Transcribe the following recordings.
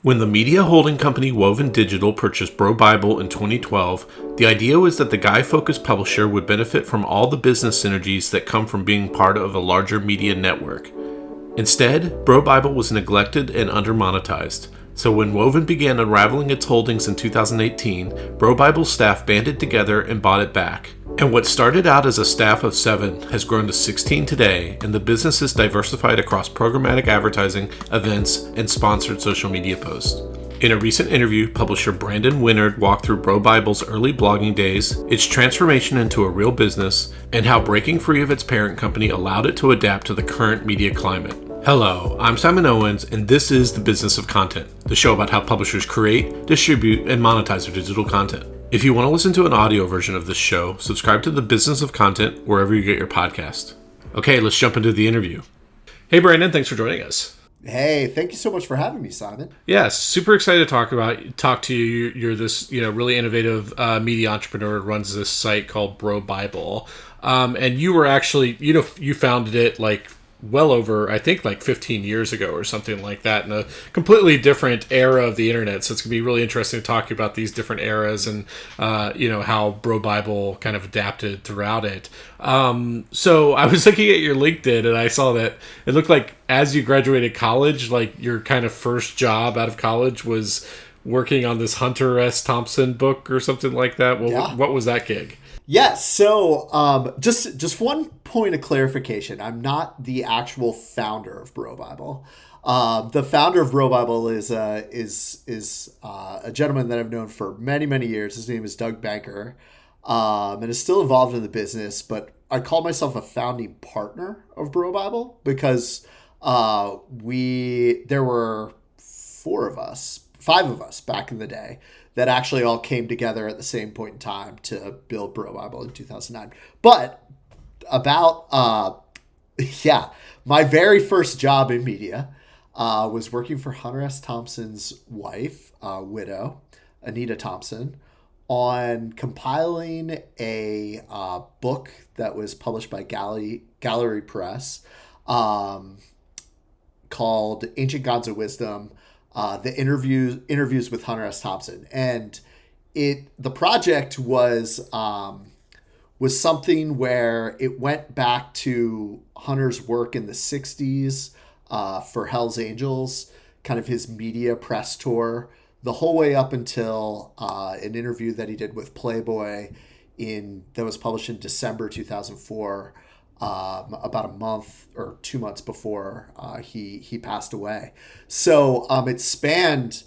When the media holding company Woven Digital purchased BroBible in 2012, the idea was that the guy-focused publisher would benefit from all the business synergies that come from being part of a larger media network. Instead, BroBible was neglected and under-monetized. So when Woven began unraveling its holdings in 2018, BroBible's staff banded together and bought it back. And what started out as a staff of 7 has grown to 16 today, and the business is diversified across programmatic advertising, events, and sponsored social media posts. In a recent interview, publisher Brandon Wenerd walked through BroBible's early blogging days, its transformation into a real business, and how breaking free of its parent company allowed it to adapt to the current media climate. Hello, I'm Simon Owens, and this is The Business of Content, the show about how publishers create, distribute, and monetize their digital content. If you want to listen to an audio version of this show, subscribe to The Business of Content wherever you get your podcast. Okay, let's jump into the interview. Hey, Brandon, thanks for joining us. Hey, thank you so much for having me, Simon. Yeah, super excited to talk to you. You're this, really innovative media entrepreneur who runs this site called BroBible. And you were actually, you founded it well over, I think 15 years ago or something like that, in a completely different era of the internet. So it's going to be really interesting to talk about these different eras and, how BroBible kind of adapted throughout it. So I was looking at your LinkedIn and I saw that it looked like as you graduated college, your kind of first job out of college was working on this Hunter S. Thompson book or something like that. What was that gig? Yes. So just one point of clarification. I'm not the actual founder of BroBible. The founder of BroBible is a gentleman that I've known for many, many years. His name is Doug Banker, and is still involved in the business. But I call myself a founding partner of BroBible because there were 5 of us back in the day that actually all came together at the same point in time to build BroBible in 2009. But my very first job in media was working for Hunter S. Thompson's wife, widow, Anita Thompson, on compiling a book that was published by Gallery Press called Ancient Gods of Wisdom, the interviews with Hunter S. Thompson. And the project was something where it went back to Hunter's work in the 60s for Hell's Angels, kind of his media press tour, the whole way up until an interview that he did with Playboy that was published in December 2004, about a month or 2 months before he passed away. So it spanned,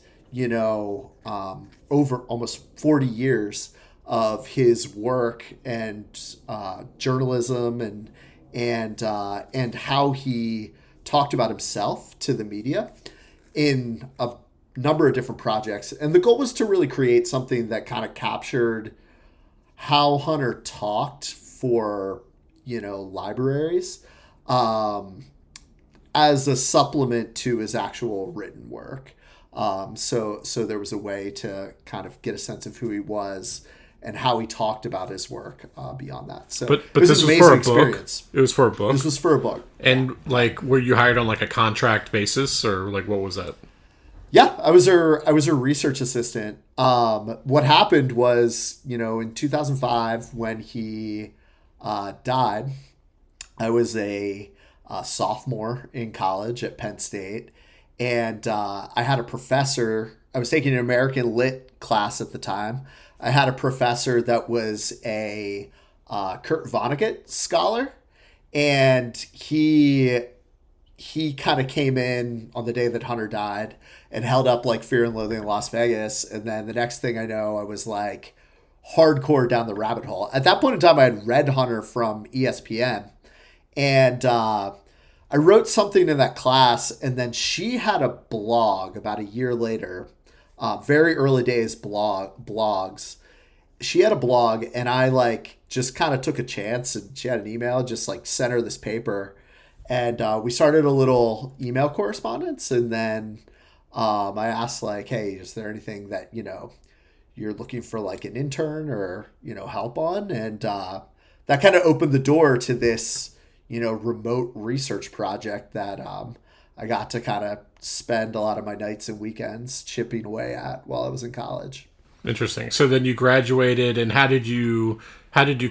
over almost 40 years of his work and journalism and how he talked about himself to the media in a number of different projects. And the goal was to really create something that kind of captured how Hunter talked for libraries as a supplement to his actual written work. So there was a way to kind of get a sense of who he was and how he talked about his work beyond that. So but it was this an was amazing for a experience. book. It was for a book. This was for a book. And were you hired on a contract basis or what was that? Yeah, I was a research assistant. What happened was, in 2005 when he died, I was a sophomore in college at Penn State, and I had a professor. I was taking an American Lit class at the time. I had a professor that was a Kurt Vonnegut scholar, and he kind of came in on the day that Hunter died and held up Fear and Loathing in Las Vegas, and then the next thing I know, I was hardcore down the rabbit hole. At that point in time, I had read Hunter from ESPN, and I wrote something in that class, and then she had a blog about a year later, very early days blogs. She had a blog, and I just kind of took a chance, and she had an email, just sent her this paper, and we started a little email correspondence, and then I asked hey, is there anything that you're looking for an intern or help on? And that kind of opened the door to this remote research project that I got to kind of spend a lot of my nights and weekends chipping away at while I was in college. Interesting. So then you graduated, and how did you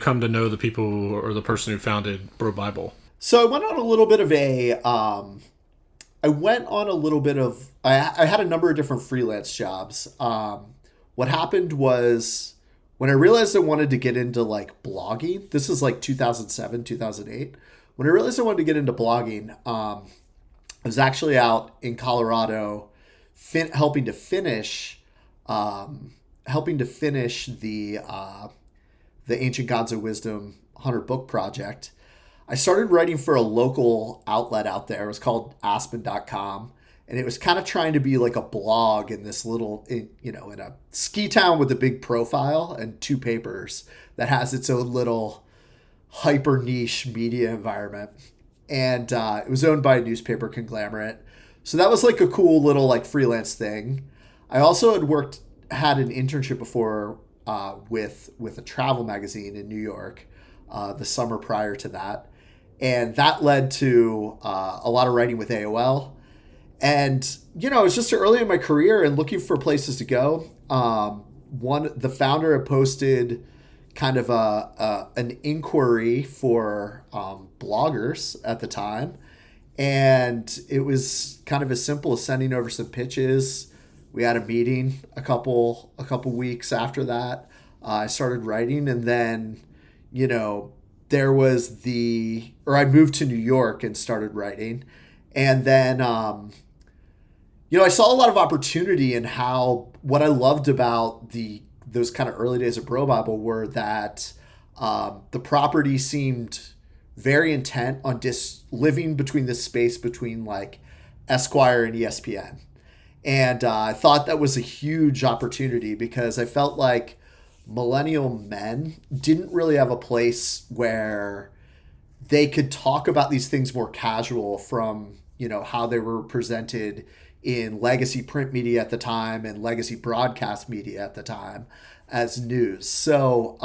come to know the people or the person who founded Bro Bible? So I went on a little bit of I had a number of different freelance jobs. What happened was when I realized I wanted to get into like blogging, this is like 2007, 2008. When I realized I wanted to get into blogging, I was actually out in Colorado helping to finish the Ancient Gods of Wisdom 100 book project. I started writing for a local outlet out there. It was called Aspen.com. And it was kind of trying to be like a blog in this in a ski town with a big profile and two papers that has its own little hyper niche media environment. And it was owned by a newspaper conglomerate. So that was like a cool little like freelance thing. I also had an internship before with a travel magazine in New York the summer prior to that. And that led to a lot of writing with AOL. And, it was just early in my career and looking for places to go. The founder had posted kind of an inquiry for bloggers at the time. And it was kind of as simple as sending over some pitches. We had a meeting a couple weeks after that. I started writing, and then, I moved to New York and started writing. And then, I saw a lot of opportunity in what I loved about those kind of early days of Bro Bible were that the property seemed very intent on living between this space between like Esquire and ESPN. And I thought that was a huge opportunity because I felt like millennial men didn't really have a place where they could talk about these things more casual from, how they were presented in legacy print media at the time and legacy broadcast media at the time as news. So,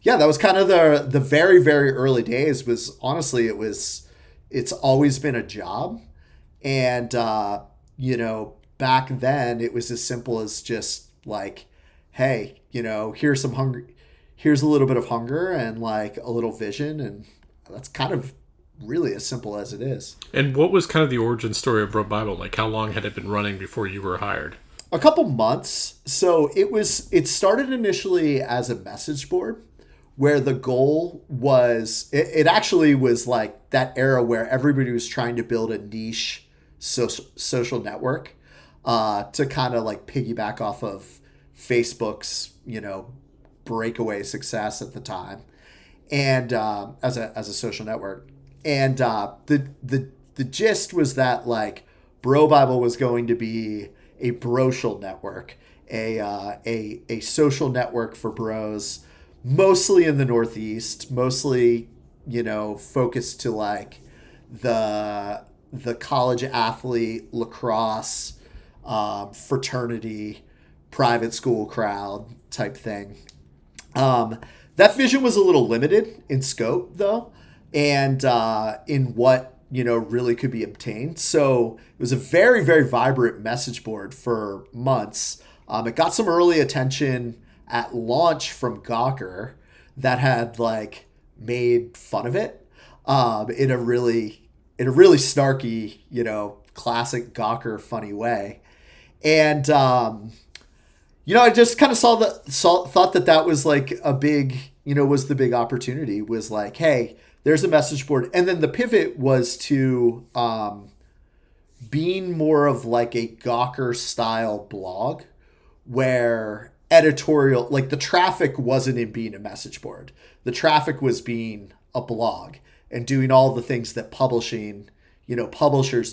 that was kind of the very, very early days. Was honestly, it's always been a job. And, back then it was as simple as just like, hey, here's some hunger, here's a little bit of hunger and like a little vision. And that's kind of really as simple as it is. And what was kind of the origin story of Bro Bible? Like, how long had it been running before you were hired? A couple months. So it started initially as a message board where the goal was, it actually was like that era where everybody was trying to build a niche social network to kind of like piggyback off of Facebook's, breakaway success at the time. And as a social network. And the gist was that like Bro Bible was going to be a brosocial network, a social network for bros, mostly in the Northeast, mostly focused to like the college athlete, lacrosse, fraternity, private school crowd type thing. That vision was a little limited in scope though, and in what really could be obtained. So it was a very, very vibrant message board for months. It got some early attention at launch from Gawker that had like made fun of it in a really snarky, classic Gawker funny way. And I just kind of thought that was like a big, was the big opportunity, was like, hey, there's a message board. And then the pivot was to being more of like a Gawker style blog where editorial, like the traffic wasn't in being a message board. The traffic was being a blog and doing all the things that publishers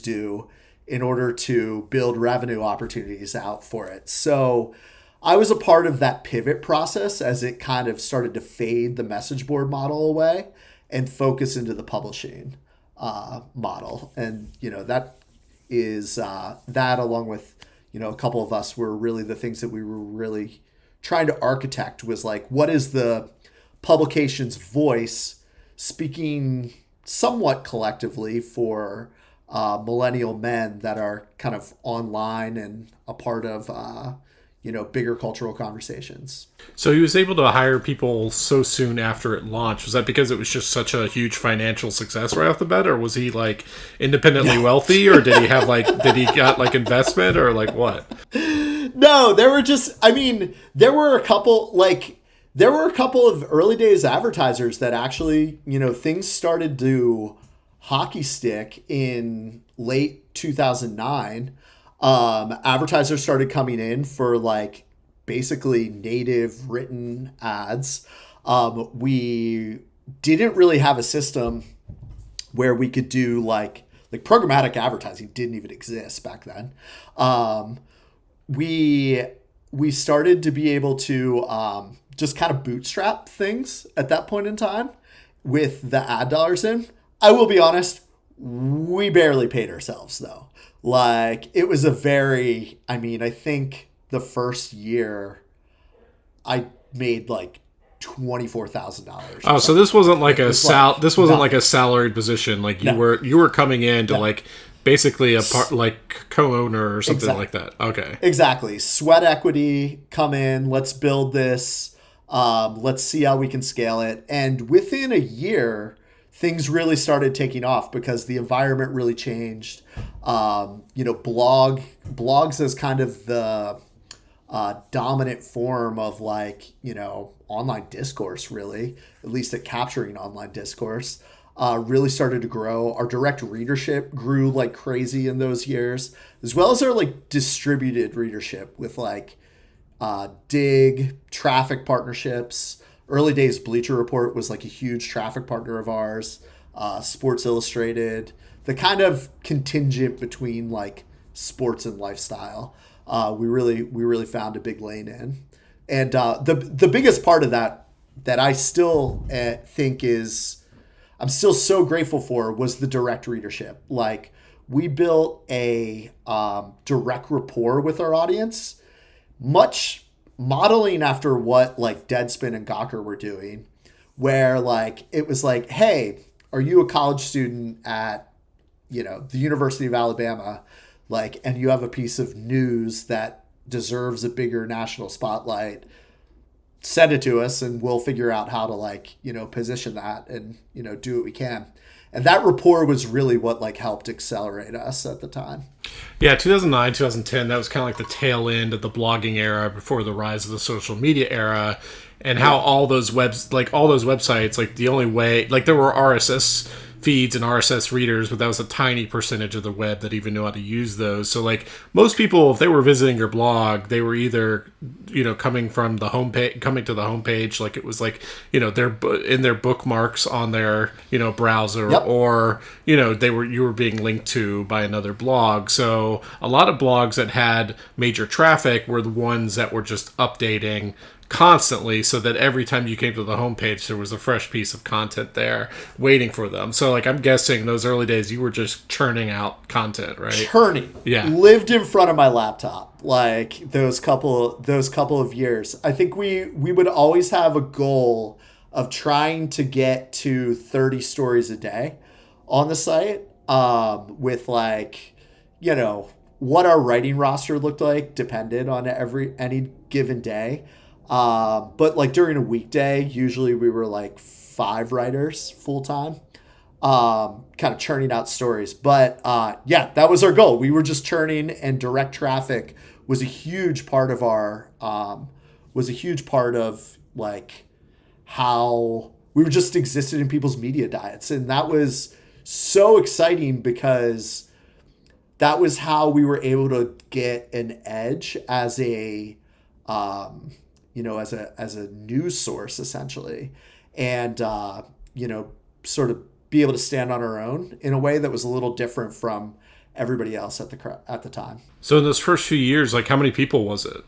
do in order to build revenue opportunities out for it. So I was a part of that pivot process as it kind of started to fade the message board model away and focus into the publishing model. And, that is that along with, a couple of us were really the things that we were really trying to architect was like, what is the publication's voice speaking somewhat collectively for millennial men that are kind of online and a part of bigger cultural conversations. So he was able to hire people so soon after it launched. Was that because it was just such a huge financial success right off the bat, or was he like independently wealthy, or did he have did he got like investment, or like what? No, there were a couple of early days advertisers that actually, things started to hockey stick in late 2009. Advertisers started coming in for like basically native written ads. We didn't really have a system where we could do like programmatic advertising didn't even exist back then. We started to be able to just kind of bootstrap things at that point in time with the ad dollars in. I will be honest, we barely paid ourselves though. Like it was I think the first year I made like $24,000. Oh, so this wasn't like this wasn't like a salaried position. Like you were coming in to like basically a part like co-owner or something like that. Okay. Exactly. Sweat equity, come in, let's build this. Let's see how we can scale it. And within a year, things really started taking off because the environment really changed. Blogs as kind of the dominant form of online discourse, really, at least at capturing online discourse, really started to grow. Our direct readership grew like crazy in those years, as well as our distributed readership with Dig, traffic partnerships. Early days Bleacher Report was like a huge traffic partner of ours. Sports Illustrated, the kind of contingent between sports and lifestyle. We really found a big lane in, and the biggest part of that I still think I'm still so grateful for was the direct readership. We built a direct rapport with our audience, much modeling after what Deadspin and Gawker were doing, where it was hey, are you a college student at the University of Alabama, and you have a piece of news that deserves a bigger national spotlight? Send it to us and we'll figure out how to position that and do what we can. And that rapport was really what helped accelerate us at the time. Yeah, 2009, 2010, that was kind of like the tail end of the blogging era before the rise of the social media era, and how all those websites, the only way, there were RSS feeds and RSS readers, but that was a tiny percentage of the web that even knew how to use those. So most people, if they were visiting your blog, they were either coming to the homepage, it was they're in their bookmarks on their browser, yep, or you were being linked to by another blog. So a lot of blogs that had major traffic were the ones that were just updating constantly, so that every time you came to the homepage, there was a fresh piece of content there waiting for them. So I'm guessing those early days you were just churning out content, right? Churning. Yeah. Lived in front of my laptop those couple of years. I think we would always have a goal of trying to get to 30 stories a day on the site, with what our writing roster looked like depended on any given day. But during a weekday, usually we were 5 writers full time, kind of churning out stories. But that was our goal. We were just churning, and direct traffic was a huge part of how we were just existed in people's media diets. And that was so exciting because that was how we were able to get an edge as a as a news source, essentially, and sort of be able to stand on our own in a way that was a little different from everybody else at the time. So in those first few years, how many people was it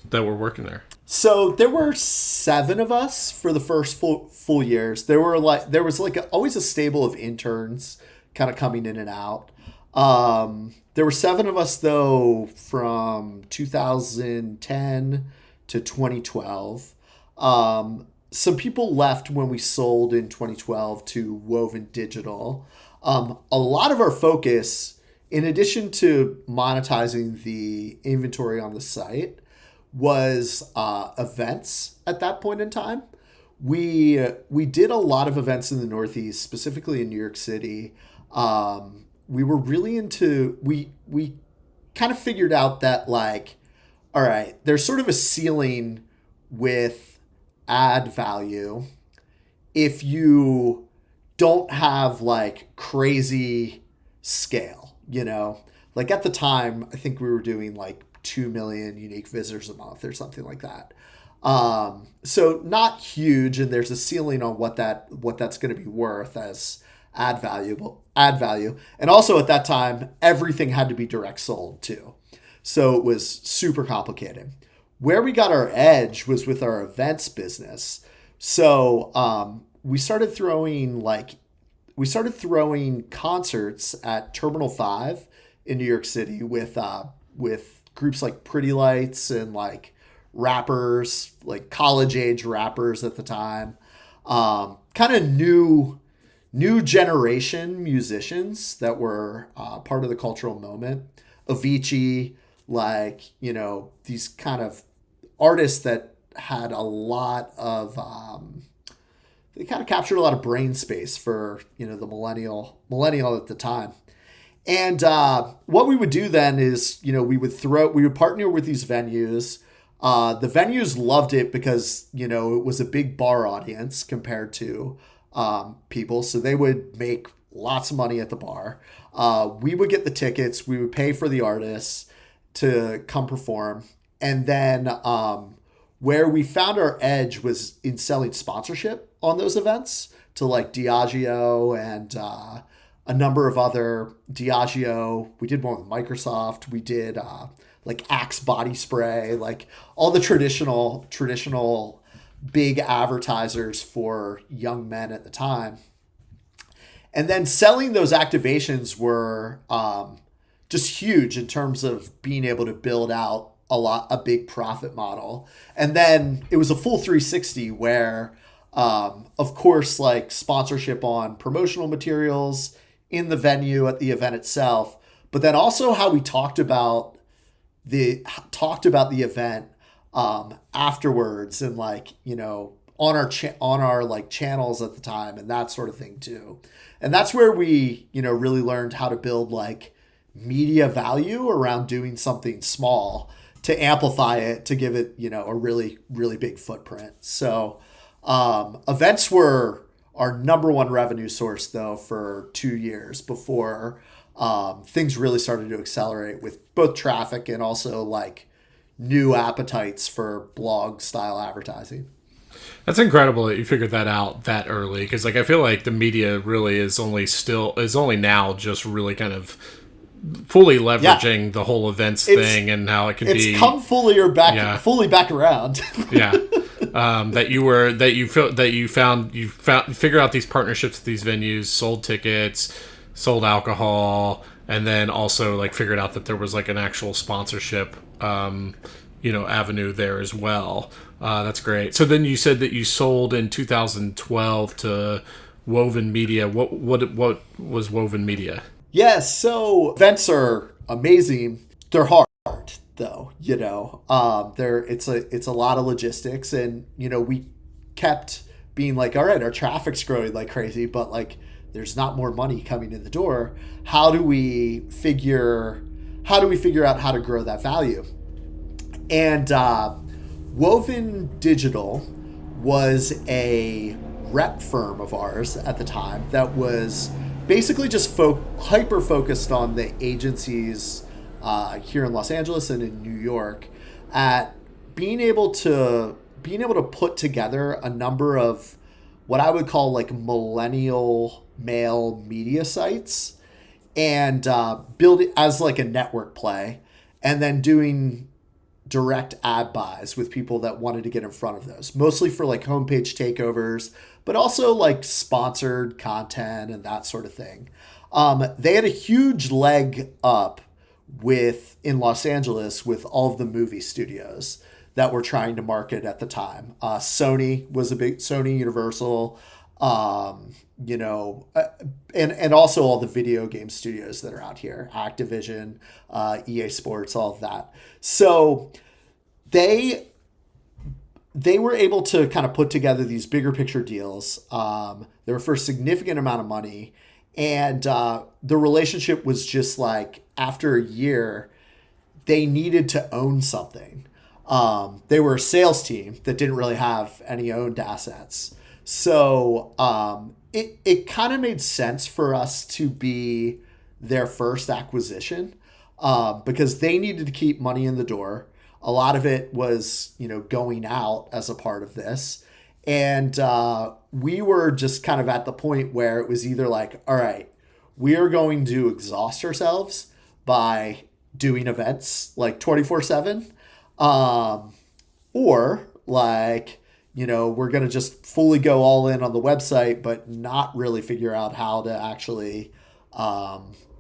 that were working there? So there were 7 of us for the first full years. There was always a stable of interns kind of coming in and out. There were 7 of us though from 2010 to 2012. Some people left when we sold in 2012 to Woven Digital. A lot of our focus, in addition to monetizing the inventory on the site, was events at that point in time. We did a lot of events in the Northeast, specifically in New York City. We were really into we kind of figured out that, like, all right, there's sort of a ceiling with ad value if you don't have like crazy scale, like at the time, I think we were doing like 2 million unique visitors a month or something like that. So not huge. And there's a ceiling on what that's going to be worth as ad value. And also at that time, everything had to be direct sold too. So it was super complicated. Where we got our edge was with our events business. So, we started throwing concerts at Terminal 5 in New York City with groups like Pretty Lights and like rappers, like college age rappers at the time. Kind of new generation musicians that were part of the cultural moment. Avicii, like, these kind of artists that had a lot of they kind of captured a lot of brain space for the millennial at the time. And what we would do then is we would partner with these venues. The venues loved it because it was a big bar audience compared to people, so they would make lots of money at the bar. We would get the tickets, we would pay for the artists to come perform, and then where we found our edge was in selling sponsorship on those events to like Diageo and a number of other Diageo. We did one with Microsoft. We did like Axe body spray, like all the traditional big advertisers for young men at the time. And then selling those activations were just huge in terms of being able to build out a big profit model. And then it was a full 360 where, of course, like sponsorship on promotional materials in the venue at the event itself, but then also how we talked about the event afterwards, and like on our like channels at the time and that sort of thing too. And that's where we really learned how to build like media value around doing something small to amplify it, to give it a really, really big footprint. So events were our number one revenue source though for 2 years before things really started to accelerate with both traffic and also like new appetites for blog style advertising. That's incredible that you figured that out that early, because like I feel like the media really is only now just really kind of fully leveraging the whole events thing and how it can be come fully back around. Yeah. You figured out these partnerships with these venues, sold tickets, sold alcohol, and then also like figured out that there was like an actual sponsorship avenue there as well. That's great. So then you said that you sold in 2012 to Woven Media. What was Woven Media? Yes, so events are amazing. They're hard though, it's a lot of logistics, and we kept being like, all right, our traffic's growing like crazy, but like there's not more money coming in the door. How do we figure out how to grow that value? And Woven Digital was a rep firm of ours at the time that was basically just hyper focused on the agencies here in Los Angeles and in New York at being able to put together a number of what I would call like millennial male media sites and build it as like a network play, and then doing direct ad buys with people that wanted to get in front of those, mostly for like homepage takeovers, but also like sponsored content and that sort of thing. They had a huge leg up in Los Angeles with all of the movie studios that were trying to market at the time. Sony, Universal, You know, and also all the video game studios that are out here, Activision, EA Sports, all of that. So they were able to kind of put together these bigger picture deals. They were for a significant amount of money. And the relationship was just like, after a year, they needed to own something. They were a sales team that didn't really have any owned assets. So it kind of made sense for us to be their first acquisition, because they needed to keep money in the door. A lot of it was, you know, going out as a part of this. And we were just kind of at the point where it was either like, all right, we are going to exhaust ourselves by doing events like 24/7, or like, you know, we're going to just fully go all in on the website, but not really figure out how to actually,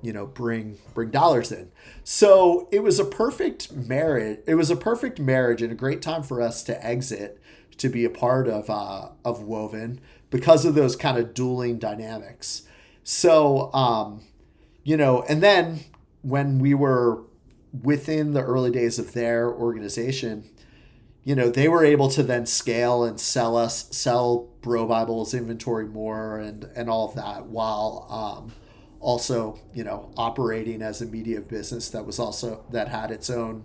you know, bring dollars in. So it was a perfect marriage. It was a perfect marriage and a great time for us to exit, to be a part of Woven, because of those kind of dueling dynamics. So, you know, and then when we were within the early days of their organization, you know, they were able to then scale and sell BroBible's inventory more and all of that, while also, you know, operating as a media business that had its own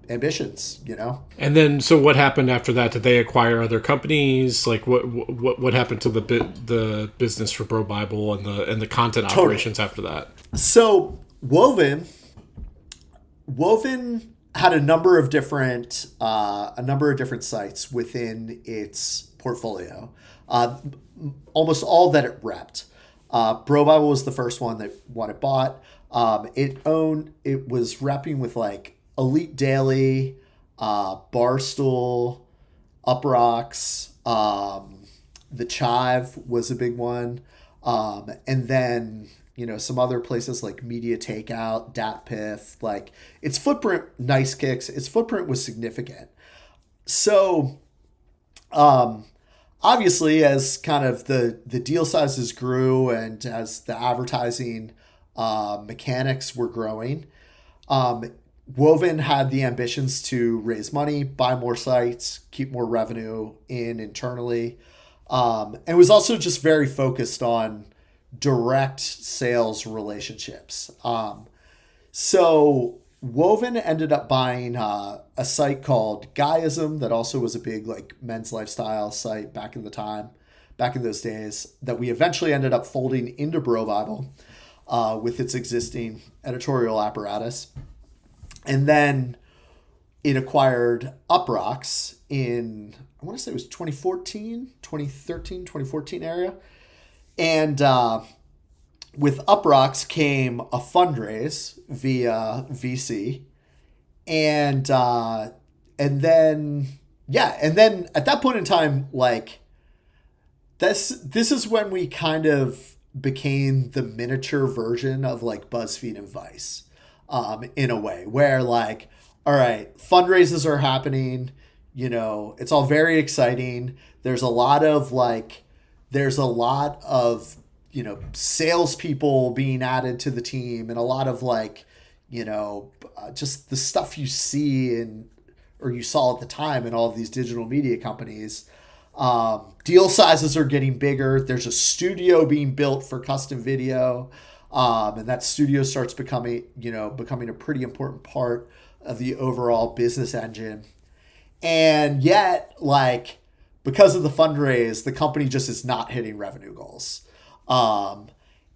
ambitions, you know. And then, so what happened after that? Did they acquire other companies? Like, what happened to the business for BroBible and the content operations after that? So Woven had a number of different sites within its portfolio. Almost all that it repped. BroBible was the first one that it bought. It was repping with like Elite Daily, Barstool, Uprocks, the Chive was a big one, and then, you know, some other places like Media Takeout, DatPiff. Like, its footprint, Nice Kicks, its footprint was significant. So, obviously, as kind of the deal sizes grew and as the advertising mechanics were growing, Woven had the ambitions to raise money, buy more sites, keep more revenue in internally, and was also just very focused on direct sales relationships. So Woven ended up buying a site called Guyism that also was a big like men's lifestyle site back in those days, that we eventually ended up folding into BroBible with its existing editorial apparatus. And then it acquired Uprocks in, I want to say it was 2013, 2014 area. And with Uprocks came a fundraise via VC. And then at that point in time, like, this is when we kind of became the miniature version of like BuzzFeed and Vice. In a way where, like, all right, fundraisers are happening, you know, it's all very exciting. There's a lot of, you know, salespeople being added to the team, and a lot of like, you know, just the stuff you see or you saw at the time in all of these digital media companies. Deal sizes are getting bigger. There's a studio being built for custom video. And that studio starts becoming a pretty important part of the overall business engine. And yet, like, because of the fundraise, the company just is not hitting revenue goals.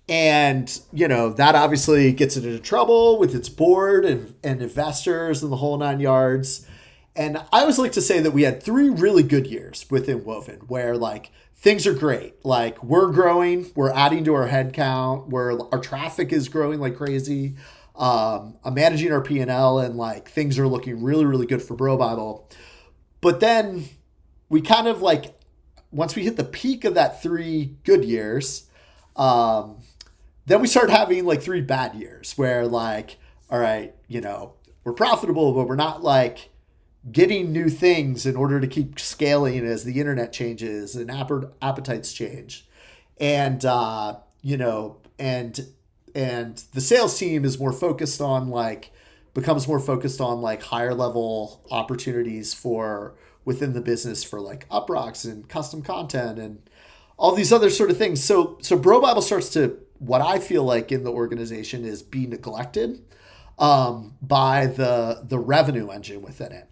And, you know, that obviously gets it into trouble with its board and investors and the whole nine yards. And I always like to say that we had 3 really good years within Woven where, like, things are great. Like, we're growing, we're adding to our head count, our traffic is growing like crazy. I'm managing our P&L, and like, things are looking really, really good for BroBible. But then we kind of like, once we hit the peak of that 3 good years, then we start having like 3 bad years where, like, all right, you know, we're profitable, but we're not like getting new things in order to keep scaling as the internet changes and appetites change. And, and the sales team is more focused on becomes more focused on higher level opportunities for within the business for uprocks and custom content and all these other sort of things. So BroBible starts to, what I feel like in the organization, is be neglected by the revenue engine within it.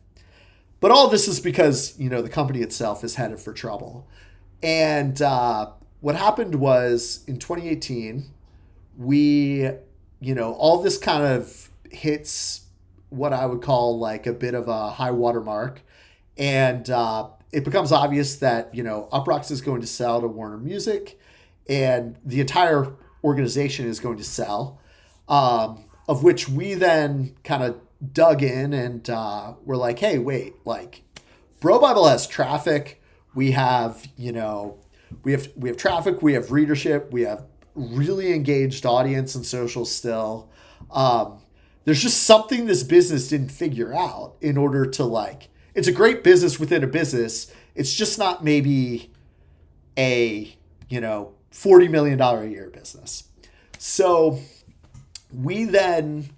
But all this is because, the company itself is headed for trouble. And what happened was in 2018, we, all this kind of hits what I would call a bit of a high water mark. And it becomes obvious that, Uprocks is going to sell to Warner Music, and the entire organization is going to sell, of which we then kind of dug in and we're like, hey, wait, BroBible has traffic. We have, we have traffic, we have readership, we have really engaged audience and social still. There's just something this business didn't figure out in order to it's a great business within a business. It's just not maybe a, $40 million a year business. So we then,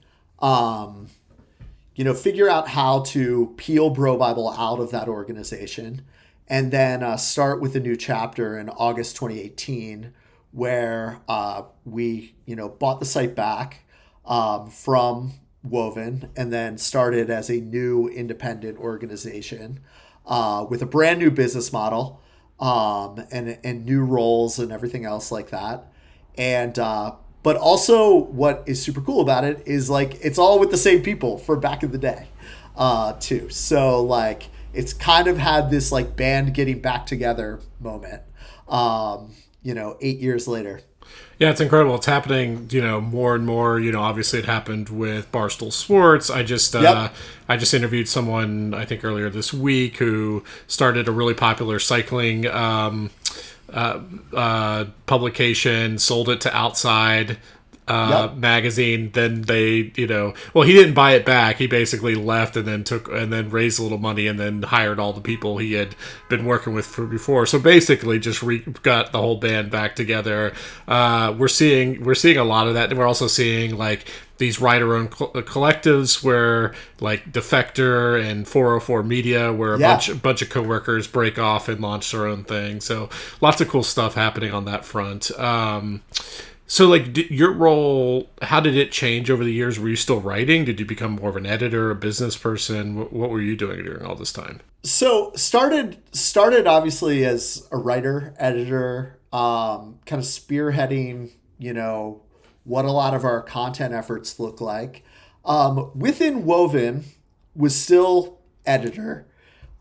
figure out how to peel BroBible out of that organization, and then start with a new chapter in August 2018, where we, bought the site back from Woven, and then started as a new independent organization with a brand new business model and new roles and everything else like that. And but also what is super cool about it is it's all with the same people for back in the day too. So it's kind of had this band getting back together moment 8 years later. Yeah, it's incredible. It's happening, more and more. Obviously it happened with Barstool Sports. I just interviewed someone, I think earlier this week, who started a really popular cycling publication, sold it to Outside magazine. Then they, he didn't buy it back. He basically left and then raised a little money and then hired all the people he had been working with before. So basically just got the whole band back together. We're seeing a lot of that. And we're also seeing these writer-owned collectives where Defector and 404 Media, where a bunch of coworkers break off and launch their own thing. So lots of cool stuff happening on that front. So, your role, how did it change over the years? Were you still writing? Did you become more of an editor, a business person? What were you doing during all this time? So, started obviously as a writer, editor, kind of spearheading, what a lot of our content efforts look like. Within Woven was still editor.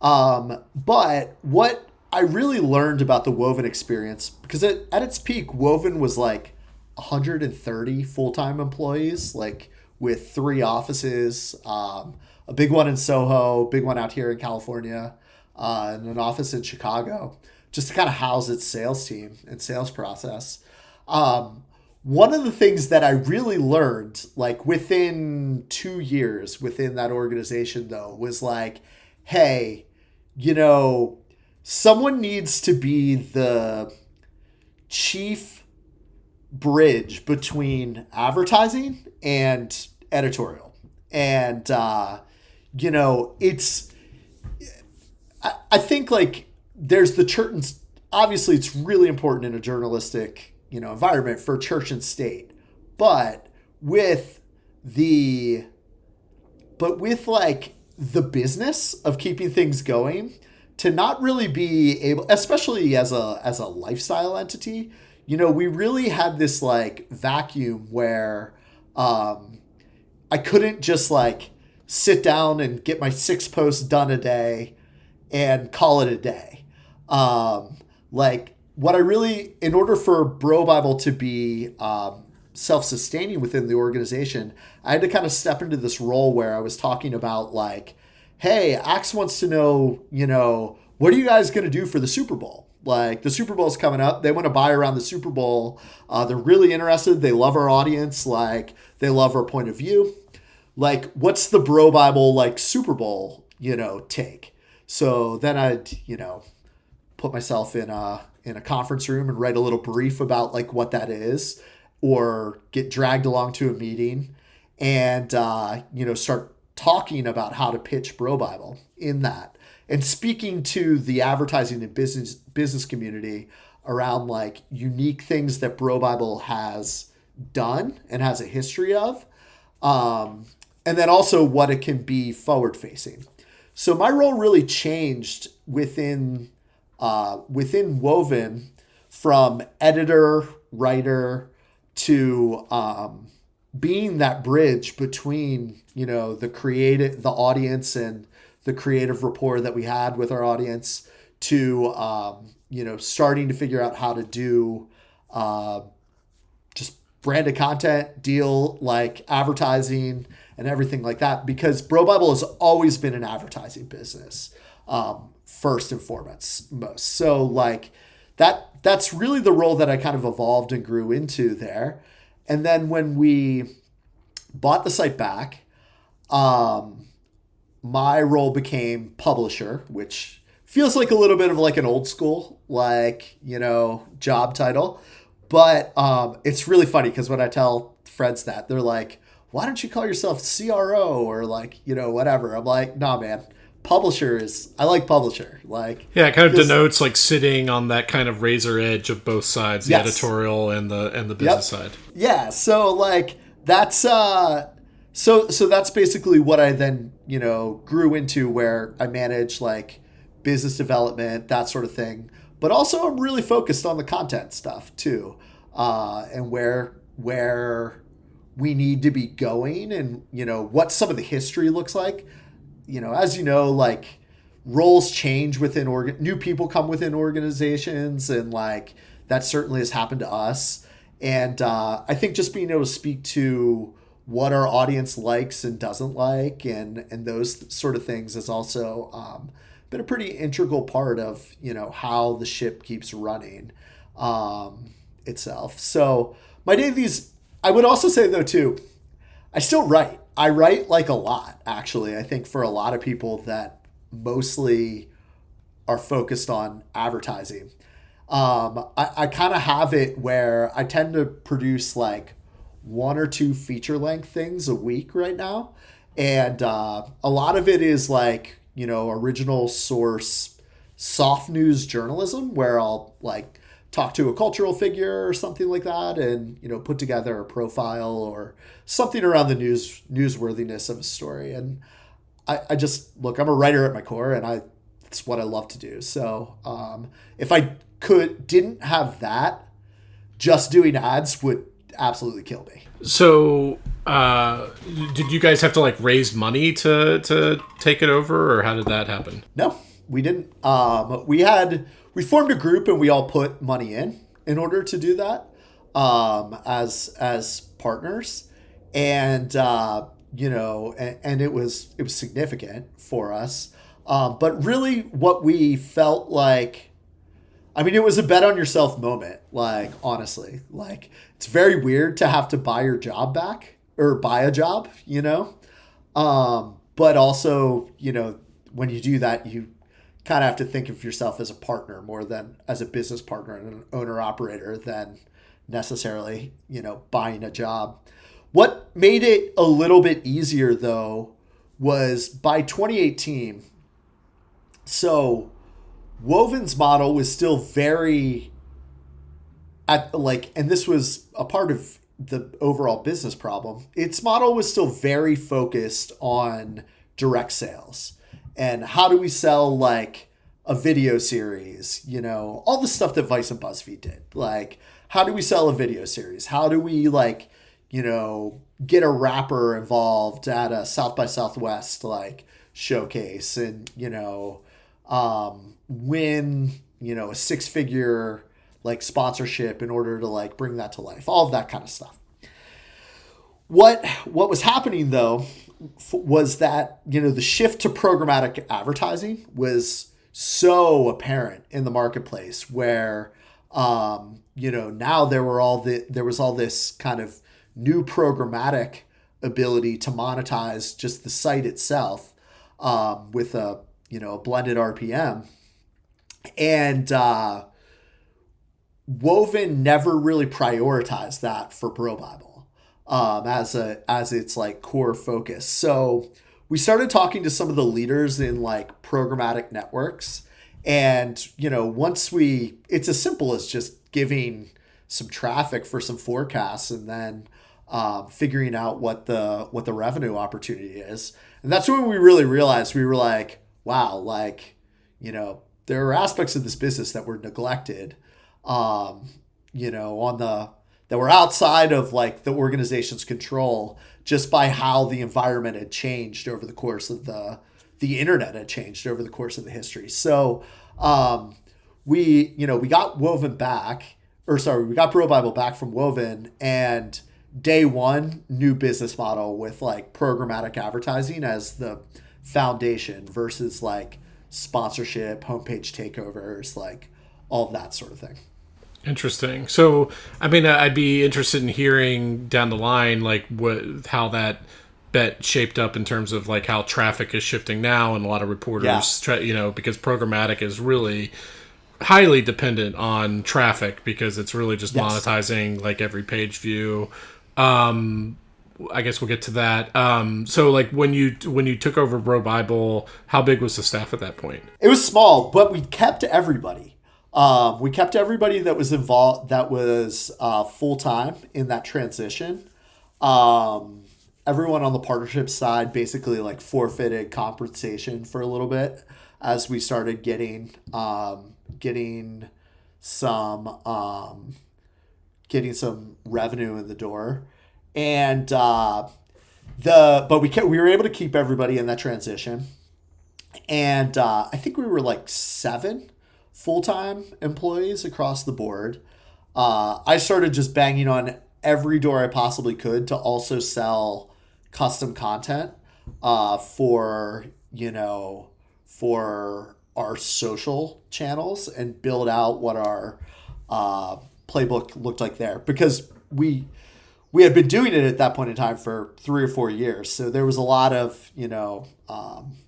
But what I really learned about the Woven experience, because at its peak, Woven was 130 full-time employees, with 3 offices, a big one in Soho, big one out here in California, and an office in Chicago, just to kind of house its sales team and sales process. One of the things that I really learned, within 2 years within that organization, though, was hey, someone needs to be the chief bridge between advertising and editorial. And, it's, I think there's the church, and obviously it's really important in a journalistic, environment for church and state, but with the business of keeping things going, to not really be able, especially as a lifestyle entity, we really had this vacuum where I couldn't just sit down and get my 6 posts done a day and call it a day. What I really, in order for BroBible to be self-sustaining within the organization, I had to kind of step into this role where I was talking about hey, Axe wants to know, what are you guys going to do for the Super Bowl? The Super Bowl is coming up. They want to buy around the Super Bowl. They're really interested. They love our audience. They love our point of view. What's the BroBible Super Bowl take. So then I'd, put myself in a conference room and write a little brief about like what that is, or get dragged along to a meeting and, start talking about how to pitch BroBible in that, and speaking to the advertising and business community around like unique things that BroBible has done and has a history of. And then also what it can be forward facing. So my role really changed within Woven from editor, writer to being that bridge between, the audience and the creative rapport that we had with our audience, to, starting to figure out how to do just branded content, deal like advertising and everything like that, because BroBible has always been an advertising business, first and foremost. So like that's really the role that I kind of evolved and grew into there. And then when we bought the site back, my role became publisher, which feels like a little bit of like an old school, job title. But it's really funny because when I tell friends that, they're like, why don't you call yourself CRO or whatever? I'm like, nah, man. I like publisher. It kind of denotes like sitting on that kind of razor edge of both sides, the editorial and the business side. Yeah. So like that's so that's basically what I then, grew into, where I manage like business development, that sort of thing. But also I'm really focused on the content stuff too. And where we need to be going, and, what some of the history looks like. As like roles change within new people come within organizations, and like that certainly has happened to us. And I think just being able to speak to what our audience likes and doesn't like, and those sort of things has also been a pretty integral part of, how the ship keeps running itself. So my dailies, I would also say though too, I still write. I write like a lot, actually. I think for a lot of people that mostly are focused on advertising. I kind of have it where I tend to produce like 1 or 2 feature length things a week right now. And a lot of it is like, original source soft news journalism, where I'll like talk to a cultural figure or something like that, and put together a profile or something around the newsworthiness of a story. And I just look, I'm a writer at my core, and it's what I love to do. So if I didn't have that, just doing ads would absolutely kill me. So did you guys have to like raise money to take it over, or how did that happen? No, we didn't. We formed a group and we all put money in order to do that, as partners. And, and it was significant for us. But really what we felt like, it was a bet on yourself moment. Like, honestly, like it's very weird to have to buy your job back, or buy a job, but also, when you do that, you kind of have to think of yourself as a partner more than as a business partner and an owner operator than necessarily, buying a job. What made it a little bit easier though was by 2018. So Woven's model was still very and this was a part of the overall business problem. Its model was still very focused on direct sales. And how do we sell like a video series, all the stuff that Vice and BuzzFeed did. Like, how do we sell a video series? How do we like, get a rapper involved at a South by Southwest like showcase, and, win, a 6-figure like sponsorship in order to like bring that to life, all of that kind of stuff. What was happening though was that, the shift to programmatic advertising was so apparent in the marketplace, where, now there was all this kind of new programmatic ability to monetize just the site itself. with a a blended RPM. And Woven never really prioritized that for BroBible as its like core focus. So we started talking to some of the leaders in like programmatic networks, and it's as simple as just giving some traffic for some forecasts, and then figuring out what the revenue opportunity is. And that's when we really realized, we were like, wow, like there are aspects of this business that were neglected, that were outside of like the organization's control, just by how the environment had changed over the course of the internet had changed over the course of the history. So we got Woven back, we got BroBible back from Woven, and day one, new business model with like programmatic advertising as the foundation versus like sponsorship, homepage takeovers, like all of that sort of thing. Interesting. So, I mean, I'd be interested in hearing down the line, like how that bet shaped up in terms of like how traffic is shifting now, and a lot of reporters, because programmatic is really highly dependent on traffic, because it's really just monetizing like every page view. I guess we'll get to that. So like when you took over BroBible, how big was the staff at that point? It was small, but we kept everybody. We kept everybody that was involved, that was full-time in that transition. Everyone on the partnership side basically like forfeited compensation for a little bit as we started getting some revenue in the door. And but we were able to keep everybody in that transition. And I think we were like 7 full-time employees across the board. I started just banging on every door I possibly could to also sell custom content for our social channels, and build out what our playbook looked like there, because we had been doing it at that point in time for 3 or 4 years. So there was a lot of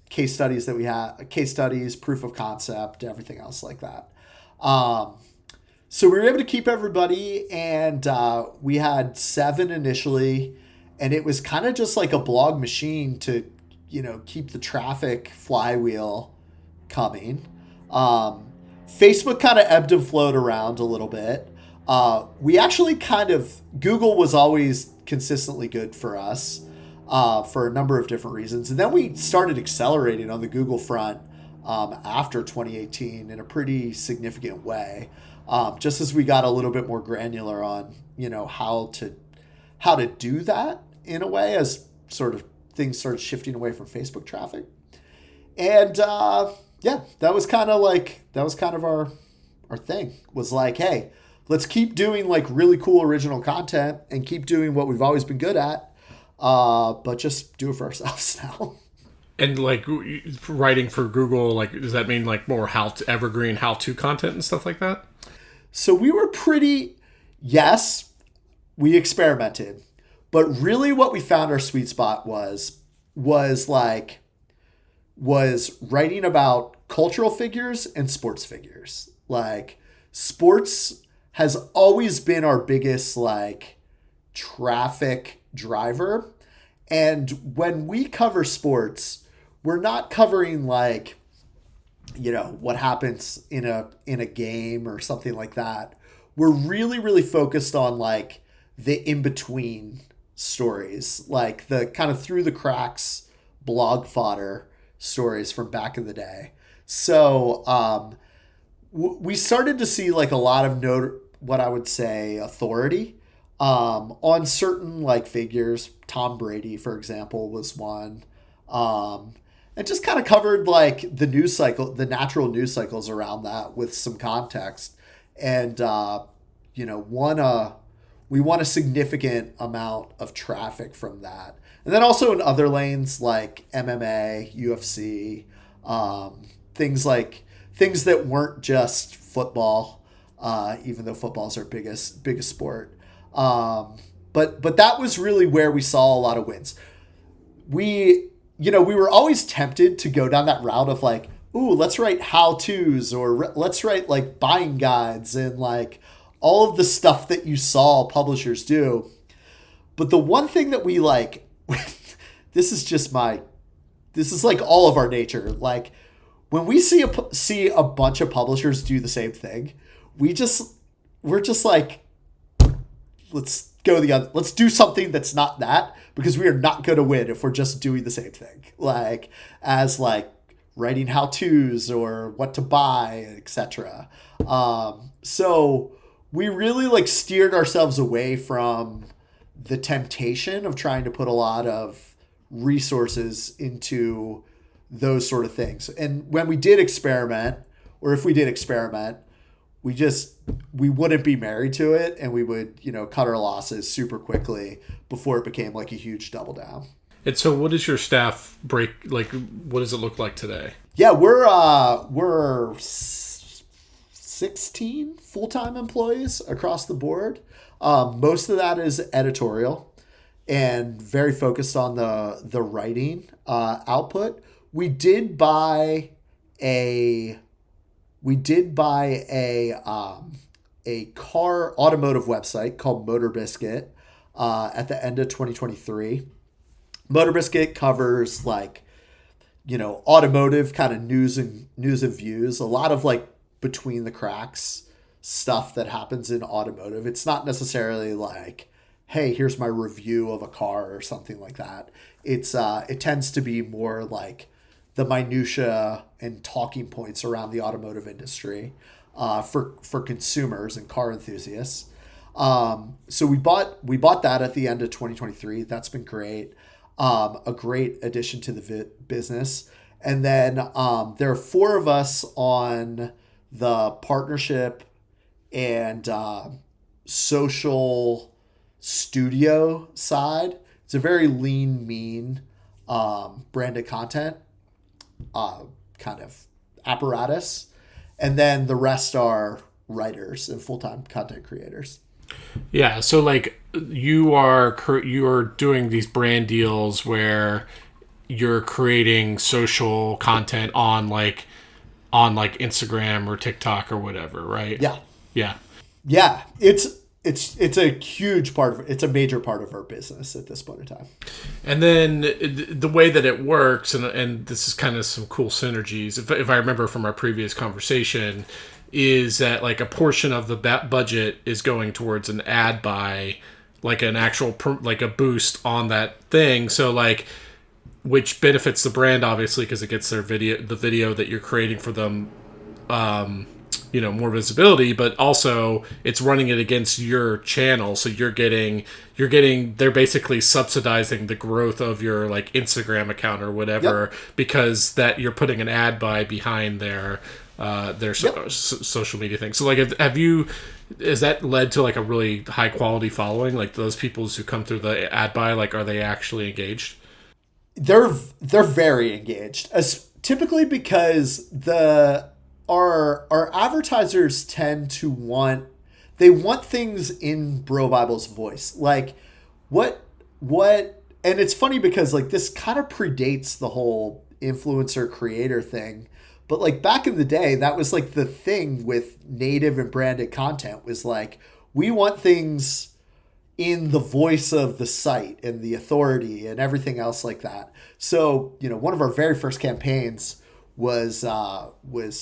case studies, proof of concept, everything else like that. So we were able to keep everybody, and we had 7 initially, and it was kind of just like a blog machine to, keep the traffic flywheel coming. Facebook kind of ebbed and flowed around a little bit. We actually Google was always consistently good for us for a number of different reasons. And then we started accelerating on the Google front after 2018 in a pretty significant way, just as we got a little bit more granular on, how to do that in a way, as sort of things started shifting away from Facebook traffic. And that was kind of our thing, was like, hey, let's keep doing like really cool original content and keep doing what we've always been good at, but just do it for ourselves now. And like writing for Google, like does that mean like more evergreen how-to content and stuff like that? So we were yes, we experimented, but really what we found our sweet spot was writing about cultural figures and sports figures. Like sports has always been our biggest like traffic driver. And when we cover sports, we're not covering like, what happens in a game or something like that. We're really, really focused on like the in-between stories, like the kind of through the cracks blog fodder stories from back in the day. So we started to see like a lot of what I would say authority on certain like figures. Tom Brady, for example, was one. And just kind of covered like the news cycle, the natural news cycles around that with some context. And, we won a significant amount of traffic from that. And then also in other lanes like MMA, UFC, things that weren't just football, even though football's our biggest sport. But that was really where we saw a lot of wins. we were always tempted to go down that route of like, ooh, let's write how-tos, or let's write like buying guides and like all of the stuff that you saw publishers do. But the one thing that we like, this is like all of our nature. Like when we see a bunch of publishers do the same thing, we're just like, let's go let's do something that's not that, because we are not going to win if we're just doing the same thing. Like as like writing how-tos or what to buy, etc. So we really like steered ourselves away from the temptation of trying to put a lot of resources into those sort of things. And when we did experiment, or if we did experiment, we wouldn't be married to it, and we would, cut our losses super quickly before it became like a huge double down. And so what does your staff break, like, what does it look like today? Yeah, we're 16 full-time employees across the board. Most of that is editorial and very focused on the writing output. We did buy a car automotive website called Motor Biscuit at the end of 2023. Motor Biscuit covers like, automotive kind of news and views, a lot of like between the cracks stuff that happens in automotive. It's not necessarily like, hey, here's my review of a car or something like that. It tends to be more like the minutia and talking points around the automotive industry for consumers and car enthusiasts. So we bought that at the end of 2023. That's been great. A great addition to the business. And then there are 4 of us on the partnership and social studio side. It's a very lean, mean branded content kind of apparatus. And then the rest are writers and full-time content creators. Yeah, so like you are doing these brand deals where you're creating social content on Instagram or TikTok or whatever, right? Yeah. Yeah. Yeah. It's a huge part of it. It's a major part of our business at this point in time. And then the way that it works, and this is kind of some cool synergies, if I remember from our previous conversation, is that like a portion of the budget is going towards an ad buy, like an actual like a boost on that thing. So like, which benefits the brand obviously because it gets the video that you're creating for them, more visibility, but also it's running it against your channel. So they're basically subsidizing the growth of your like Instagram account or whatever, yep, because that you're putting an ad buy behind their social media thing. So like, has that led to like a really high quality following? Like those people who come through the ad buy, like, are they actually engaged? They're very engaged, typically because our advertisers tend to want things in BroBible's voice. Like what, and it's funny because like this kind of predates the whole influencer creator thing. But like back in the day, that was like the thing with native and branded content was like, we want things in the voice of the site and the authority and everything else like that. So, one of our very first campaigns was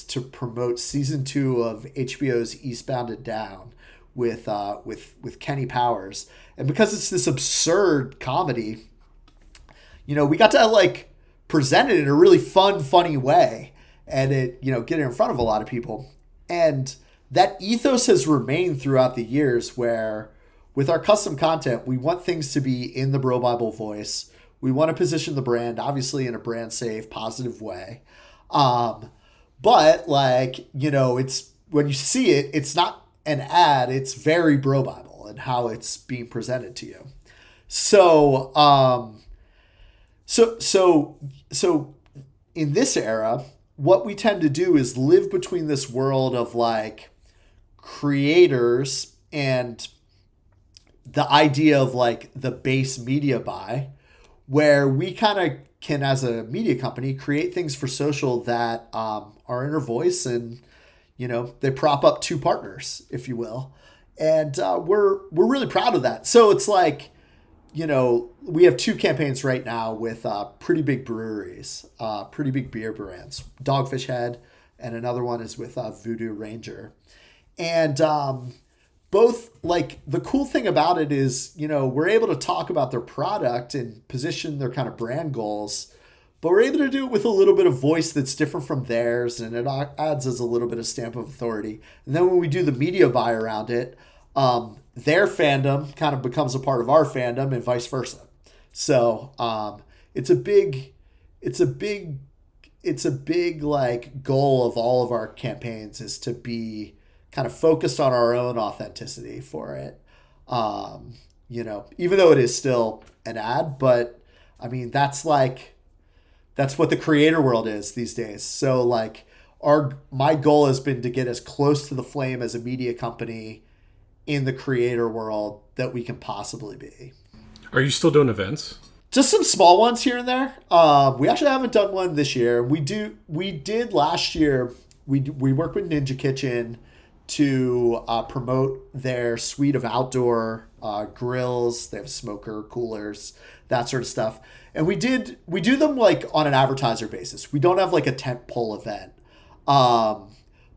to promote season 2 of HBO's Eastbound and Down with Kenny Powers. And because it's this absurd comedy, we got to like present it in a really fun, funny way. And it, get it in front of a lot of people. And that ethos has remained throughout the years where with our custom content, we want things to be in the BroBible voice. We want to position the brand, obviously, in a brand safe, positive way. But like, it's when you see it, it's not an ad, it's very BroBible and how it's being presented to you. So, so in this era, what we tend to do is live between this world of like creators and the idea of like the base media buy, where we kind of can, as a media company, create things for social that are inner voice, and they prop up two partners, if you will, and we're really proud of that. So it's like, we have two campaigns right now with pretty big breweries, pretty big beer brands, Dogfish Head, and another one is with Voodoo Ranger, and both, like, the cool thing about it is, we're able to talk about their product and position their kind of brand goals, but we're able to do it with a little bit of voice that's different from theirs, and it adds as a little bit of stamp of authority. And then when we do the media buy around it, their fandom kind of becomes a part of our fandom and vice versa. So it's a big like goal of all of our campaigns is to be kind of focused on our own authenticity for it. Even though it is still an ad, but I mean, that's what the creator world is these days. So like my goal has been to get as close to the flame as a media company in the creator world that we can possibly be. Are you still doing events? Just some small ones here and there. We actually haven't done one this year. We did last year. We worked with Ninja Kitchen to promote their suite of outdoor grills. They have smoker, coolers, that sort of stuff. And we do them like on an advertiser basis. We don't have like a tent pole event.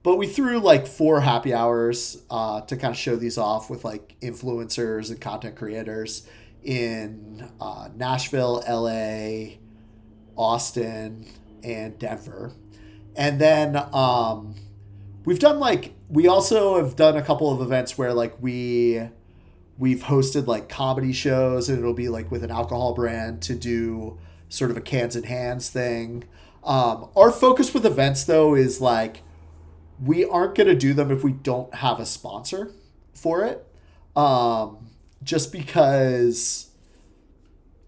But we threw like 4 happy hours to kind of show these off with like influencers and content creators in Nashville, LA, Austin, and Denver. And then we also have done a couple of events where like we've hosted like comedy shows, and it'll be like with an alcohol brand to do sort of a cans and hands thing. Our focus with events though is like, we aren't going to do them if we don't have a sponsor for it. Just because,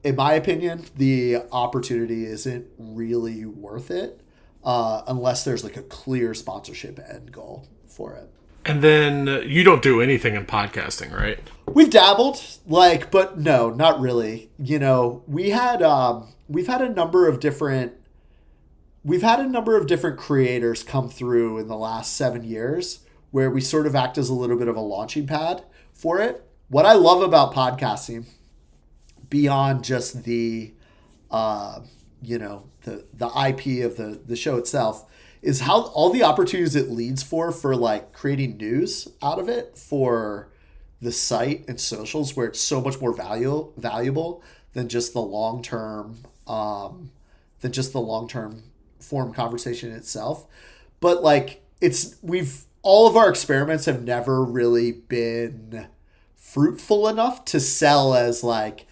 in my opinion, the opportunity isn't really worth it unless there's like a clear sponsorship end goal for it. And then you don't do anything in podcasting, right? We've dabbled, but no, not really. We've had a number of different creators come through in the last 7 years where we sort of act as a little bit of a launching pad for it. What I love about podcasting, beyond just the IP of the show itself, is how all the opportunities it leads for like creating news out of it for the site and socials, where it's so much more valuable than just the long-term form conversation itself. But like all of our experiments have never really been fruitful enough to sell as like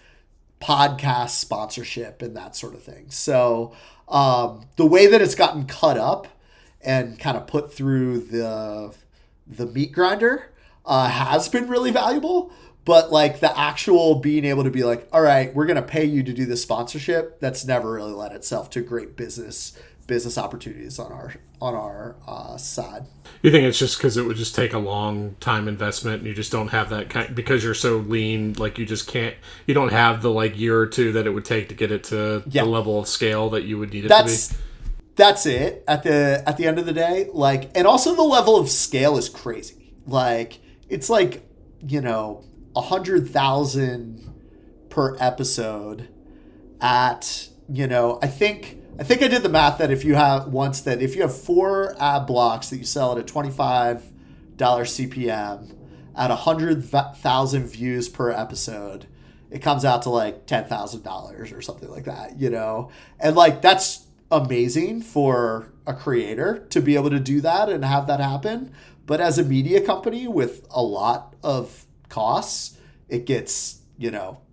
podcast sponsorship and that sort of thing. So the way that it's gotten cut up and kind of put through the meat grinder has been really valuable. But like the actual being able to be like, all right, we're going to pay you to do this sponsorship, that's never really led itself to great business opportunities on our side. You think it's just because it would just take a long time investment, and you just don't have that kind, because you're so lean, like you don't have the like year or two that it would take to get it to the level of scale that you would need it to be? That's it at the end of the day. Like, and also the level of scale is crazy. Like, it's like, 100,000 per episode at, I think I did the math that if you have 4 ad blocks that you sell at a $25 CPM at 100,000 views per episode, it comes out to like $10,000 or something like that, and like, that's amazing for a creator to be able to do that and have that happen. But as a media company with a lot of costs, it gets,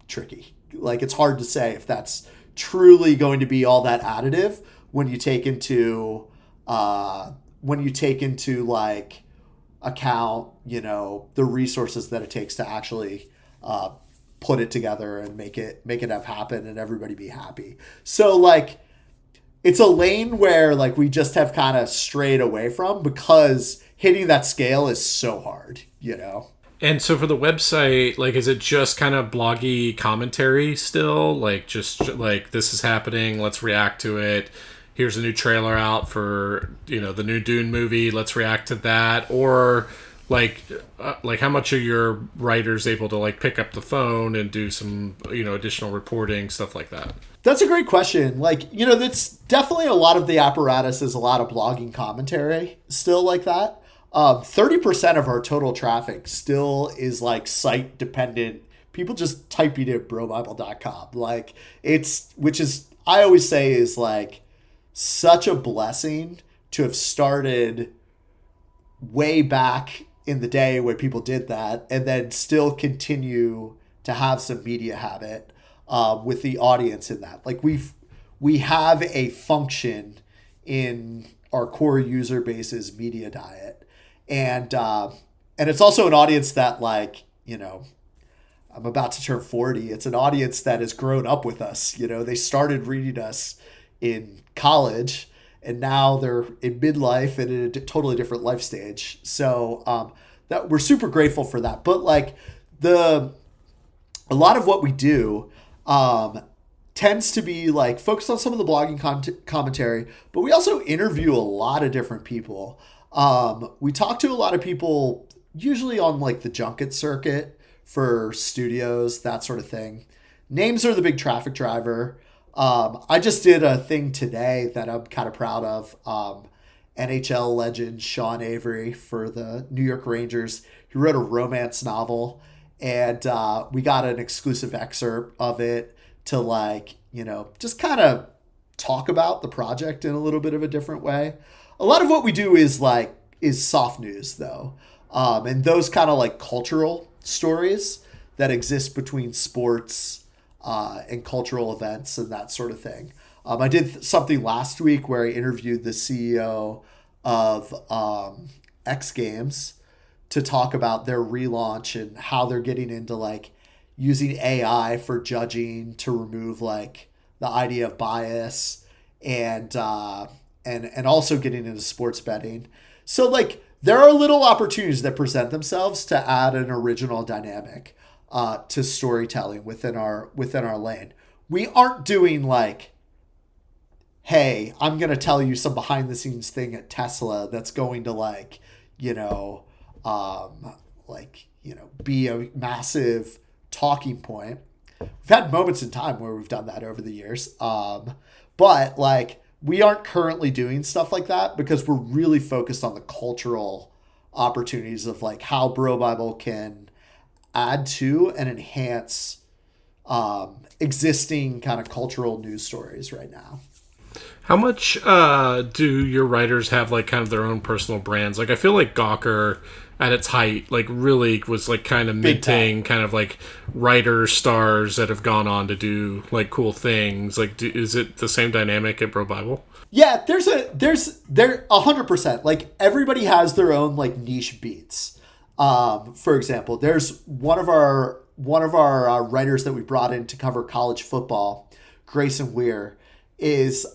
tricky. Like, it's hard to say if that's truly going to be all that additive when you take into like account, the resources that it takes to actually put it together and make it have happen and everybody be happy. So like, it's a lane where like we just have kind of strayed away from, because hitting that scale is so hard, And so for the website, like, is it just kind of bloggy commentary still? Like, just like, this is happening, let's react to it. Here's a new trailer out for, the new Dune movie, let's react to that. Or, like how much are your writers able to, like, pick up the phone and do some, additional reporting, stuff like that? That's a great question. Like, that's definitely a lot of the apparatus is a lot of blogging commentary still like that. 30% of our total traffic still is like site dependent. People just typing in BroBible.com. Like which is, I always say is like such a blessing to have started way back in the day where people did that and then still continue to have some media habit with the audience in that. Like we have a function in our core user base's media diet. And it's also an audience that, like, I'm about to turn 40. It's an audience that has grown up with us. They started reading us in college and now they're in midlife and in a totally different life stage. So that we're super grateful for that. But like a lot of what we do tends to be like focused on some of the blogging commentary, but we also interview a lot of different people. We talk to a lot of people, usually on like the junket circuit for studios, that sort of thing. Names are the big traffic driver. I just did a thing today that I'm kind of proud of. NHL legend Sean Avery for the New York Rangers. He wrote a romance novel, and we got an exclusive excerpt of it to like, just kind of talk about the project in a little bit of a different way. A lot of what we do is soft news though. And those kind of like cultural stories that exist between sports and cultural events and that sort of thing. I did something last week where I interviewed the CEO of X Games to talk about their relaunch and how they're getting into like using AI for judging to remove like the idea of bias and also getting into sports betting. So like there are little opportunities that present themselves to add an original dynamic to storytelling within our lane. We aren't doing like, hey, I'm going to tell you some behind the scenes thing at Tesla that's going to like, be a massive talking point. We've had moments in time where we've done that over the years. But like, we aren't currently doing stuff like that because we're really focused on the cultural opportunities of like how Bro Bible can add to and enhance existing kind of cultural news stories right now. How much do your writers have like kind of their own personal brands? Like I feel like Gawker at its height like really was like kind of minting kind of like writer stars that have gone on to do like cool things. Like is it the same dynamic at Bro Bible? Yeah, there's 100%. Like everybody has their own like niche beats. For example, there's one of our writers that we brought in to cover college football, Grayson Weir, is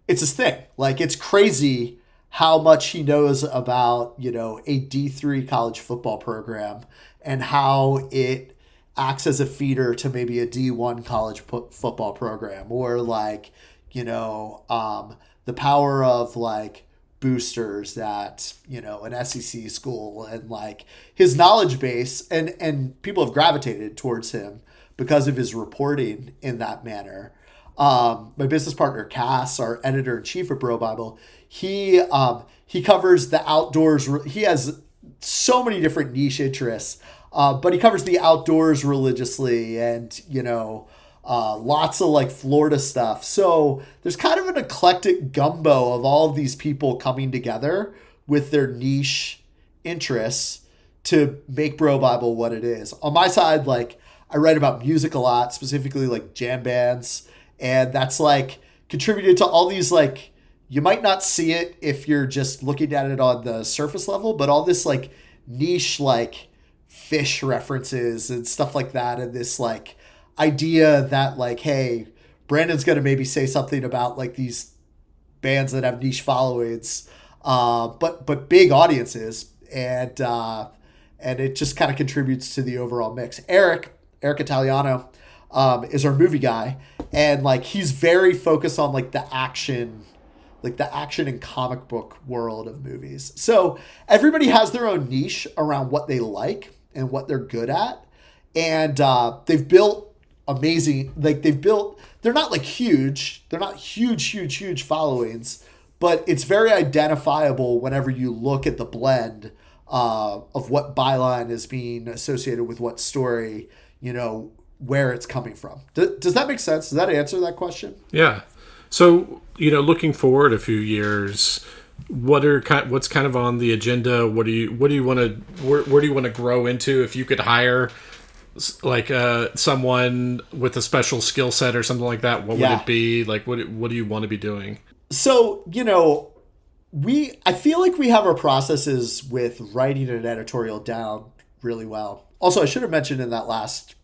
it's his thing. Like it's crazy how much he knows about, a D3 college football program and how it acts as a feeder to maybe a D1 college football program, or like, the power of like boosters at, an SEC school, and like his knowledge base and people have gravitated towards him because of his reporting in that manner. My business partner, Cass, our editor-in-chief at Bro Bible, he covers the outdoors. He has so many different niche interests, but he covers the outdoors religiously and, lots of like Florida stuff. So there's kind of an eclectic gumbo of all of these people coming together with their niche interests to make Bro Bible what it is. On my side, like I write about music a lot, specifically like jam bands. And that's like contributed to all these, like, you might not see it if you're just looking at it on the surface level, but all this like niche, like fish references and stuff like that. And this like idea that like, hey, Brandon's going to maybe say something about like these bands that have niche followings, but big audiences. And and it just kind of contributes to the overall mix. Eric Italiano, is our movie guy, and like he's very focused on like the action and comic book world of movies. So everybody has their own niche around what they like and what they're good at, and they've built amazing. They're not like huge. They're not huge followings, but it's very identifiable whenever you look at the blend of what byline is being associated with what story, where it's coming from. Does that make sense? Does that answer that question? Yeah. So, looking forward a few years, what's kind of on the agenda? Where do you want to grow into? If you could hire like someone with a special skill set or something like that, what would it be? Like, what do you want to be doing? So, I feel like we have our processes with writing an editorial down really well. Also, I should have mentioned in that last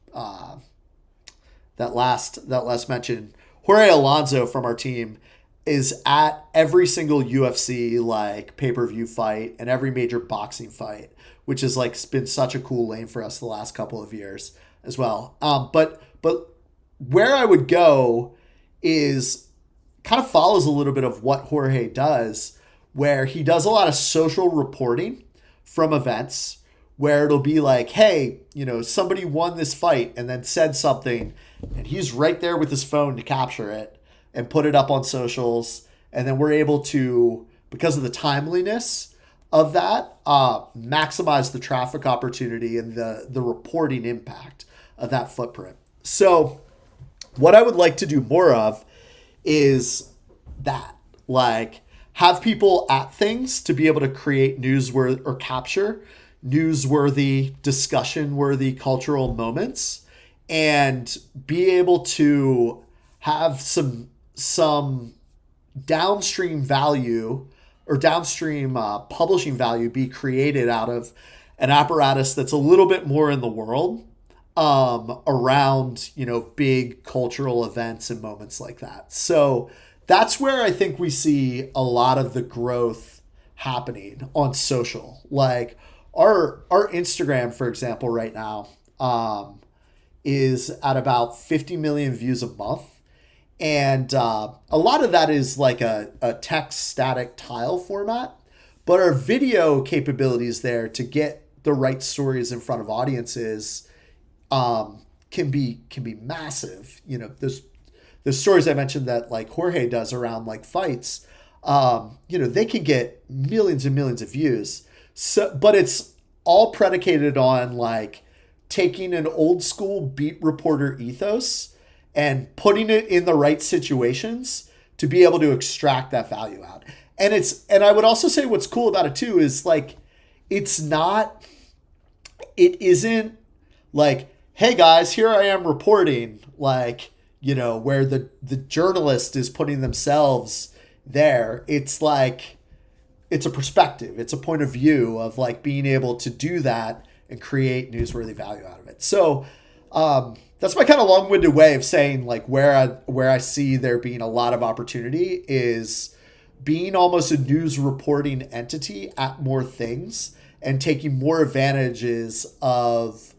mention, Jorge Alonso from our team is at every single UFC like pay-per-view fight and every major boxing fight, which has like been such a cool lane for us the last couple of years as well. But where I would go is kind of follows a little bit of what Jorge does, where he does a lot of social reporting from events where it'll be like, hey, somebody won this fight and then said something, and he's right there with his phone to capture it and put it up on socials. And then we're able to, because of the timeliness of that, maximize the traffic opportunity and the reporting impact of that footprint. So what I would like to do more of is that, like, have people at things to be able to create newsworthy or capture newsworthy, discussion-worthy cultural moments, and be able to have some downstream value or downstream publishing value be created out of an apparatus that's a little bit more in the world around, big cultural events and moments like that. So that's where I think we see a lot of the growth happening on social. Like our Instagram, for example, right now is at about 50 million views a month. And a lot of that is like a text static tile format, but our video capabilities there to get the right stories in front of audiences can be massive. Those stories I mentioned that like Jorge does around like fights, they can get millions and millions of views. So, but it's all predicated on like taking an old school beat reporter ethos and putting it in the right situations to be able to extract that value out. And I would also say what's cool about it too is like, it isn't like, hey guys, here I am reporting, like, where the journalist is putting themselves there. It's like, it's a perspective. It's a point of view of like being able to do that and create newsworthy value out of it. So, that's my kind of long-winded way of saying like where I see there being a lot of opportunity is being almost a news reporting entity at more things and taking more advantages of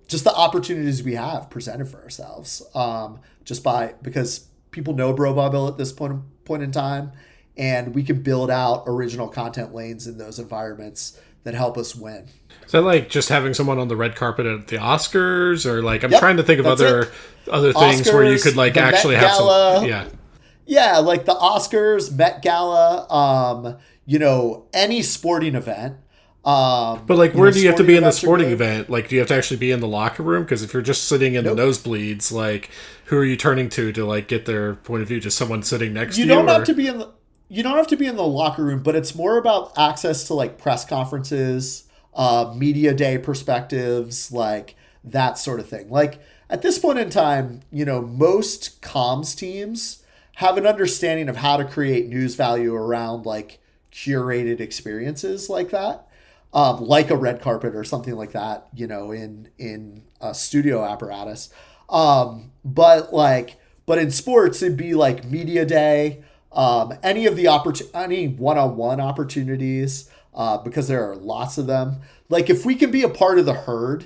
just the opportunities we have presented for ourselves because people know BroBible at this point in time, and we can build out original content lanes in those environments that help us win. Is that like just having someone on the red carpet at the Oscars, or like I'm trying to think of other things Oscars, where you could like actually have some like the Oscars, Met Gala, any sporting event. But like, where do you have to be in the sporting event? Like, do you have to actually be in the locker room? Because if you're just sitting in the nosebleeds, like, who are you turning to like get their point of view? Just someone sitting next to you? You don't have to be in the locker room, but it's more about access to like press conferences, media day perspectives, like that sort of thing. Like at this point in time, most comms teams have an understanding of how to create news value around like curated experiences like that, like a red carpet or something like that, in a studio apparatus. But in sports, it'd be like media day. Any one-on-one opportunities, because there are lots of them. Like if we can be a part of the herd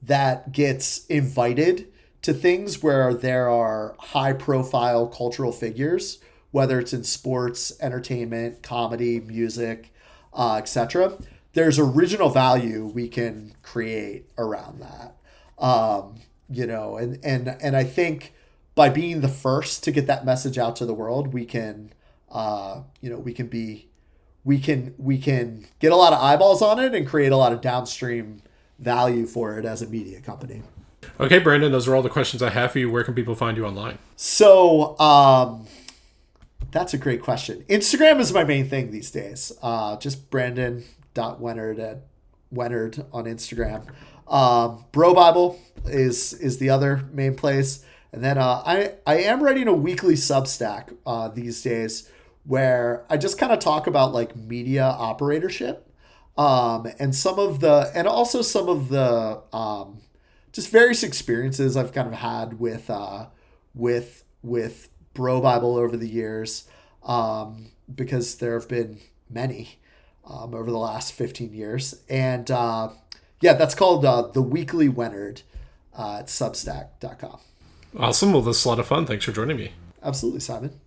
that gets invited to things where there are high profile cultural figures, whether it's in sports, entertainment, comedy, music, etc., there's original value we can create around that. And I think by being the first to get that message out to the world, we can get a lot of eyeballs on it and create a lot of downstream value for it as a media company. Okay, Brandon, those are all the questions I have for you. Where can people find you online? So that's a great question. Instagram is my main thing these days. Just Brandon.Wenerd at Wenerd on Instagram. BroBible is the other main place. And then I am writing a weekly Substack these days where I just kind of talk about like media operatorship and also some of the just various experiences I've kind of had with BroBible over the years, because there have been many over the last 15 years. And that's called The Weekly Wenerd at Substack.com. Awesome. Well, this is a lot of fun. Thanks for joining me. Absolutely, Simon.